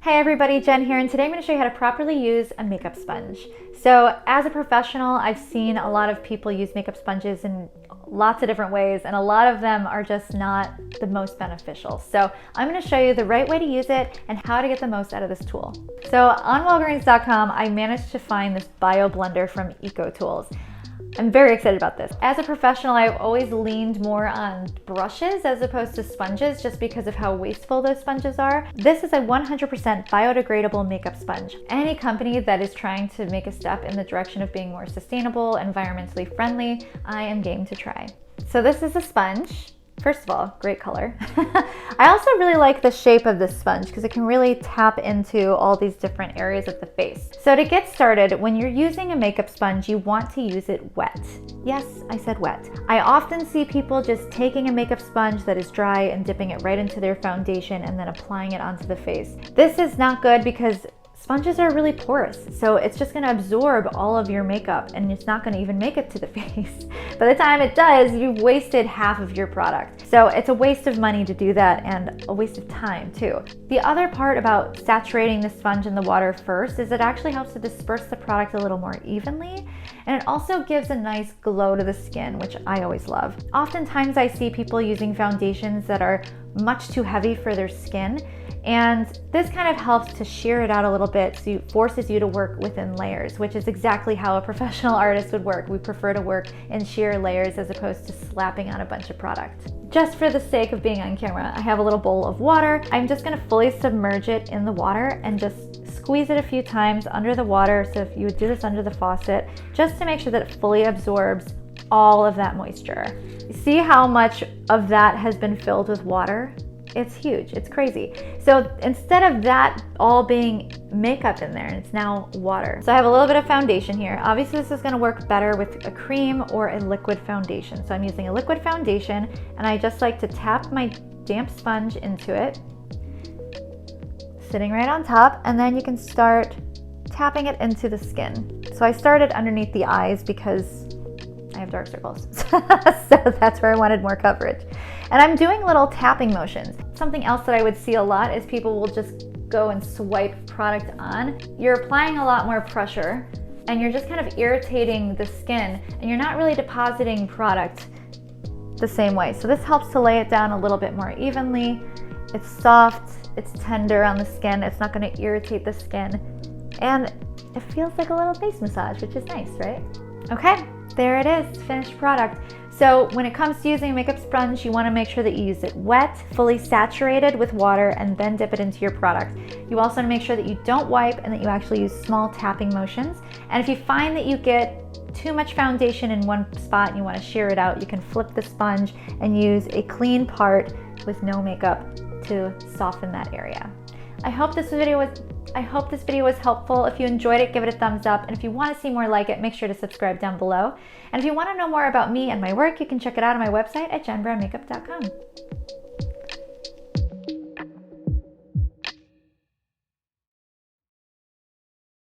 Hey everybody, Jen here, and today I'm going to show you how to properly use a makeup sponge. So as a professional, I've seen a lot of people use makeup sponges in lots of different ways, and a lot of them are just not the most beneficial. So I'm going to show you the right way to use it and how to get the most out of this tool. So on Walgreens.com, I managed to find this bio blender from EcoTools. I'm very excited about this. As a professional, I've always leaned more on brushes as opposed to sponges just because of how wasteful those sponges are. This is a 100% biodegradable makeup sponge. Any company that is trying to make a step in the direction of being more sustainable, environmentally friendly, I am game to try. So this is a sponge. First of all, great color. I also really like the shape of this sponge because it can really tap into all these different areas of the face. So to get started, when you're using a makeup sponge, you want to use it wet. Yes, I said wet. I often see people just taking a makeup sponge that is dry and dipping it right into their foundation and then applying it onto the face. This is not good because sponges are really porous, so it's just going to absorb all of your makeup and it's not going to even make it to the face. By the time it does, you've wasted half of your product. So it's a waste of money to do that and a waste of time too. The other part about saturating the sponge in the water first is it actually helps to disperse the product a little more evenly, and it also gives a nice glow to the skin, which I always love. Oftentimes I see people using foundations that are much too heavy for their skin, and this kind of helps to shear it out a little bit, so it forces you to work within layers, which is exactly how a professional artist would work. We prefer to work in sheer layers as opposed to slapping on a bunch of product. Just for the sake of being on camera, I have a little bowl of water. I'm just gonna fully submerge it in the water and just squeeze it a few times under the water. So if you would do this under the faucet, just to make sure that it fully absorbs all of that moisture. You see how much of that has been filled with water? It's huge, it's crazy. So instead of that all being makeup in there, it's now water. So I have a little bit of foundation here. Obviously this is gonna work better with a cream or a liquid foundation. So I'm using a liquid foundation, and I just like to tap my damp sponge into it, sitting right on top, and then you can start tapping it into the skin. So I started underneath the eyes because I have dark circles. So that's where I wanted more coverage. And I'm doing little tapping motions. Something else that I would see a lot is people will just go and swipe product on. You're applying a lot more pressure and you're just kind of irritating the skin, and you're not really depositing product the same way. So this helps to lay it down a little bit more evenly. It's soft, it's tender on the skin, it's not gonna irritate the skin, and it feels like a little face massage, which is nice, right? Okay, there it is, finished product. So when it comes to using a makeup sponge, you want to make sure that you use it wet, fully saturated with water, and then dip it into your product. You also want to make sure that you don't wipe and that you actually use small tapping motions. And if you find that you get too much foundation in one spot and you want to shear it out, you can flip the sponge and use a clean part with no makeup to soften that area. I hope this video was helpful. If you enjoyed it, give it a thumbs up. And if you want to see more like it, make sure to subscribe down below. And if you want to know more about me and my work, you can check it out on my website at jenbrownmakeup.com.